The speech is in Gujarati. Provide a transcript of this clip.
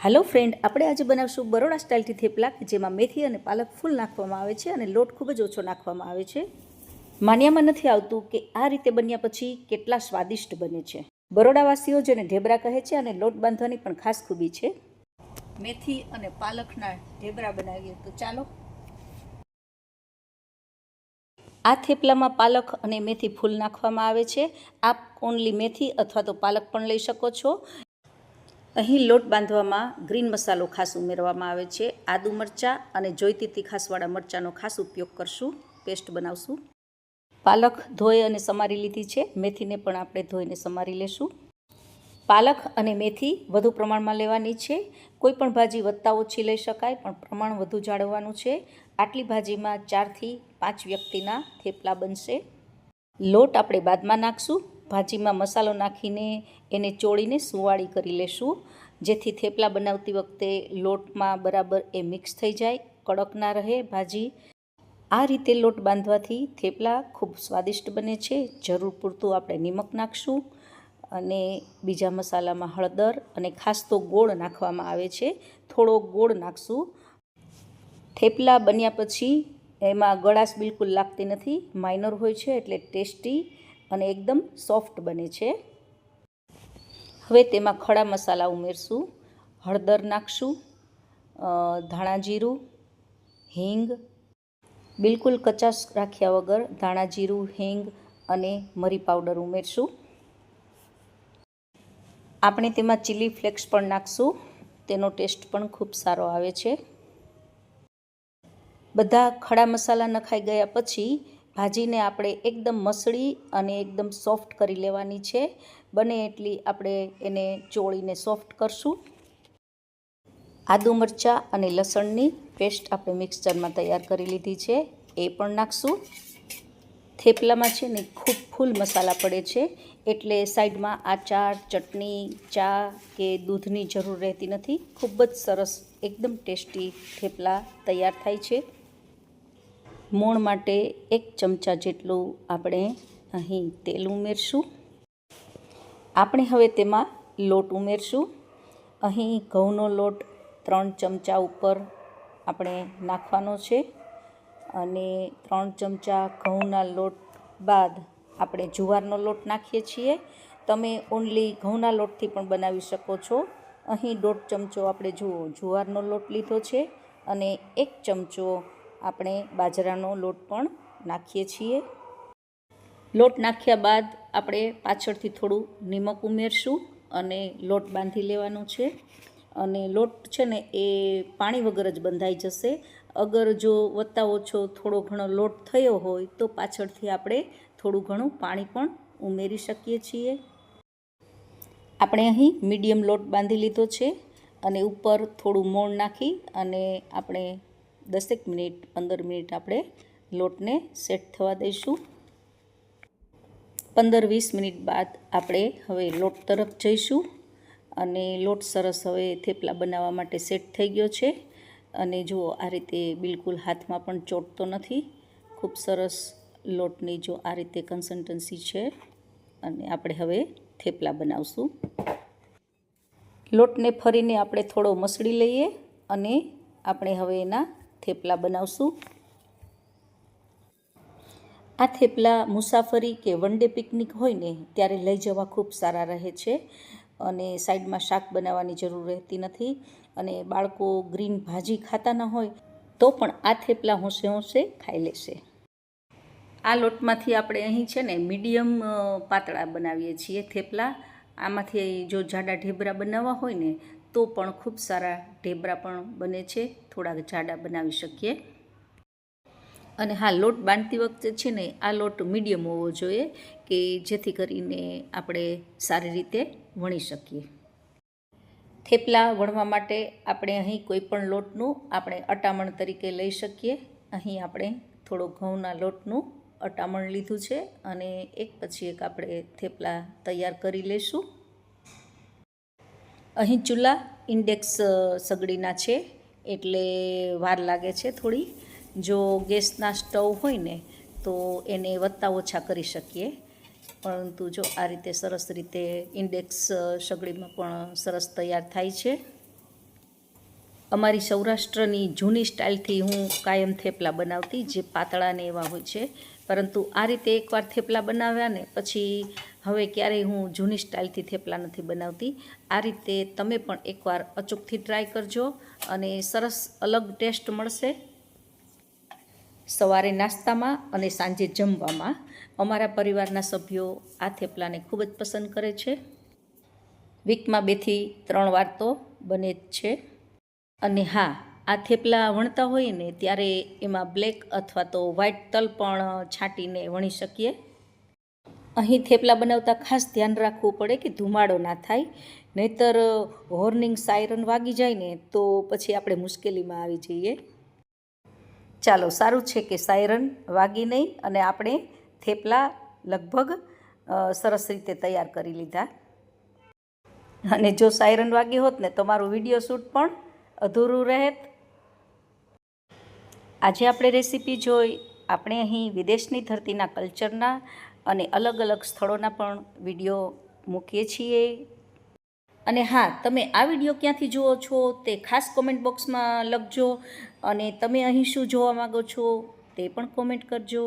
हेलो फ्रेंड, આપણે આજે બનાવશું બરોડા સ્ટાઇલથી થેપલા જેમાં મેથી અને પાલક ફૂલ નાખવામાં આવે છે અને લોટ ખૂબ જ ઓછો નાખવામાં આવે છે। માન્યામાં નથી આવતું કે આ રીતે બન્યા પછી કેટલા સ્વાદિષ્ટ બને છે। બરોડાવાસીઓ જેને ઢેબરા કહે છે અને લોટ બાંધવાની પણ ખાસ ખૂબી છે। મેથી અને પાલકના ઢેબરા બનાવીએ તો ચાલો। આ થેપલામાં પાલક અને મેથી ફૂલ નાખવામાં આવે છે। આપ ઓનલી મેથી અથવા તો પાલક પણ લઈ શકો છો। અહીં લોટ બાંધવામાં ગ્રીન મસાલો ખાસ ઉમેરવામાં આવે છે। આદુ મરચાં અને જોઈતી તીખાસવાળા મરચાંનો ખાસ ઉપયોગ કરશું, પેસ્ટ બનાવશું। પાલક ધોઈ અને સમારી લીધી છે, મેથીને પણ આપણે ધોઈને સમારી લેશું। પાલક અને મેથી વધુ પ્રમાણમાં લેવાની છે। કોઈ પણ ભાજી વધતા ઓછી લઈ શકાય, પણ પ્રમાણ વધુ જાળવવાનું છે। આટલી ભાજીમાં 4 થી 5 વ્યક્તિના થેપલા બનશે। લોટ આપણે બાદમાં નાખશું। ભાજીમાં મસાલો નાખીને એને ચોળીને સુવાળી કરી લેશું, જેથી થેપલા બનાવતી વખતે લોટમાં બરાબર એ મિક્સ થઈ જાય, કડક ના રહે ભાજી। આ રીતે લોટ બાંધવાથી થેપલા ખૂબ સ્વાદિષ્ટ બને છે। જરૂર પૂરતું આપણે નિમક નાખશું અને બીજા મસાલામાં હળદર અને ખાસ તો ગોળ નાખવામાં આવે છે, થોડો ગોળ નાખશું। થેપલા બન્યા પછી એમાં ગળાશ બિલકુલ લાગતી નથી, માઇનર હોય છે એટલે ટેસ્ટી અને એકદમ સોફ્ટ બને છે। હવે તેમાં ખડા મસાલા ઉમેરશું। હળદર નાખશું, ધાણા જીરું, હિંગ, બિલકુલ કચાશ રાખ્યા વગર ધાણા જીરું, હિંગ અને મરી પાવડર ઉમેરશું। આપણે તેમાં ચીલી ફ્લેક્સ પણ નાખશું, તેનો ટેસ્ટ પણ ખૂબ સારો આવે છે। બધા ખડા મસાલા નખાઈ ગયા પછી ભાજીને આપણે એકદમ મસળી અને એકદમ સોફ્ટ કરી લેવાની છે। બને એટલી આપણે એને ચોળીને સોફ્ટ કરશું। આદુ મરચાં અને લસણની પેસ્ટ આપણે મિક્સચરમાં તૈયાર કરી લીધી છે, એ પણ નાખશું। થેપલામાં છે ને ખૂબ ફૂલ મસાલા પડે છે, એટલે સાઈડમાં આચાર, ચટણી, ચા કે દૂધની જરૂર રહેતી નથી। ખૂબ જ સરસ એકદમ ટેસ્ટી થેપલા તૈયાર થાય છે। મોણ માટે 1 ચમચા જેટલું આપણે અહીં તેલ ઉમેરશું। આપણે હવે તેમાં લોટ ઉમેરશું। અહીં ઘઉંનો લોટ 3 ચમચા ઉપર આપણે નાખવાનો છે અને 3 ચમચા ઘઉંના લોટ બાદ આપણે જુવારનો લોટ નાખીએ છીએ। તમે ઓનલી ઘઉંના લોટથી પણ બનાવી શકો છો। અહીં 1.5 ચમચો આપણે જુવારનો લોટ લીધો છે અને 1 ચમચો આપણે બાજરાનો લોટ પણ નાખીએ છીએ। લોટ નાખ્યા બાદ આપણે પાછળથી થોડું નિમક ઉમેરશું અને લોટ બાંધી લેવાનો છે। અને લોટ છે ને એ પાણી વગર જ બંધાઈ જશે। અગર જો વધતા ઓછો થોડો ઘણો લોટ થયો હોય તો પાછળથી આપણે થોડું ઘણું પાણી પણ ઉમેરી શકીએ છીએ। આપણે અહીં મીડિયમ લોટ બાંધી લીધો છે અને ઉપર થોડું મોણ નાખી અને આપણે 10 મિનિટ 15 મિનિટ આપણે લોટને સેટ થવા દઈશું। 15-20 મિનિટ બાદ આપણે હવે લોટ તરફ જઈશું અને લોટ સરસ હવે થેપલા બનાવવા માટે સેટ થઈ ગયો છે। અને જુઓ આ રીતે બિલકુલ હાથમાં પણ ચોંટતો નથી, ખૂબ સરસ લોટની જો આ રીતે કન્સિસ્ટન્સી છે અને આપણે હવે થેપલા બનાવશું। લોટને ફરીને આપણે થોડો મસળી લઈએ અને આપણે હવે એના થેપલા બનાવશું। આ થેપલા મુસાફરી કે વન ડે પિકનિક હોય ને ત્યારે લઈ જવા ખૂબ સારા રહે છે અને સાઈડમાં શાક બનાવવાની જરૂર રહેતી નથી। અને બાળકો ગ્રીન ભાજી ખાતા ન હોય તો પણ આ થેપલા હોંશે હોંશે ખાઈ લેશે। આ લોટમાંથી આપણે અહીં છે ને મીડિયમ પાતળા બનાવીએ છીએ થેપલા। આમાંથી જો જાડા ઢેબરા બનાવવા હોય ને તો પણ ખૂબ સારા ઢેબરા પણ બને છે, થોડાક જાડા બનાવી શકીએ। અને હા, લોટ બાંધતી વખતે છે ને આ લોટ મીડિયમ હોવો જોઈએ કે જેથી કરીને આપણે સારી રીતે વણી શકીએ। થેપલા વણવા માટે આપણે અહીં કોઈ પણ લોટનું આપણે અટામણ તરીકે લઈ શકીએ। અહીં આપણે થોડો ઘઉંના લોટનું અટામણ લીધું છે અને એક પછી એક આપણે થેપલા તૈયાર કરી લઈશું। અહીં ચૂલા ઇન્ડેક્સ સગડીના છે એટલે વાર લાગે છે થોડી। જો ગેસના સ્ટવ હોય ને તો એને વધતા ઓછા કરી શકીએ, પરંતુ જો આ રીતે સરસ રીતે ઇન્ડેક્સ સગડીમાં પણ સરસ તૈયાર થાય છે। અમારી સૌરાષ્ટ્રની જૂની સ્ટાઇલથી હું કાયમ થેપલા બનાવતી, જે પાતળા ને એવા હોય છે. પરંતુ આ રીતે એકવાર થેપલા બનાવ્યા ને પછી હવે ક્યારેય હું જૂની સ્ટાઇલથી થેપલા નથી બનાવતી. આ રીતે તમે પણ એકવાર અચૂકથી ટ્રાય કરજો અને સરસ અલગ ટેસ્ટ મળશે. સવારે નાસ્તામાં અને સાંજે જમવામાં અમારા પરિવારના સભ્યો આ થેપલાને ખૂબ જ પસંદ કરે છે. વીકમાં 2 થી 3 વાર તો બને જ છે. અને હા, આ થેપલા વણતા હોઈએ ને ત્યારે એમાં બ્લેક અથવા તો વ્હાઇટ તલ પણ છાંટીને વણી શકીએ. અહીં થેપલા બનાવતા ખાસ ધ્યાન રાખવું પડે કે ધુમાડો ના થાય, નહીંતર હોર્નિંગ સાયરન વાગી જાય ને તો પછી આપણે મુશ્કેલીમાં આવી જઈએ. ચાલો, સારું છે કે સાયરન વાગી નહીં અને આપણે થેપલા લગભગ સરસ રીતે તૈયાર કરી લીધા. અને જો સાયરન વાગી હોત ને તો મારું વિડીયો શૂટ પણ અધૂરું રહેત. આજે આપણે રેસીપી જોઈ. આપણે અહીં વિદેશની ધરતીના કલ્ચરના અને અલગ અલગ સ્થળોના પણ વિડીયો મૂકીએ છીએ. અને હા, તમે આ વિડીયો ક્યાંથી જુઓ છો તે ખાસ કોમેન્ટ બોક્સમાં લખજો. અને તમે અહીં શું જોવા માગો છો તે પણ કોમેન્ટ કરજો.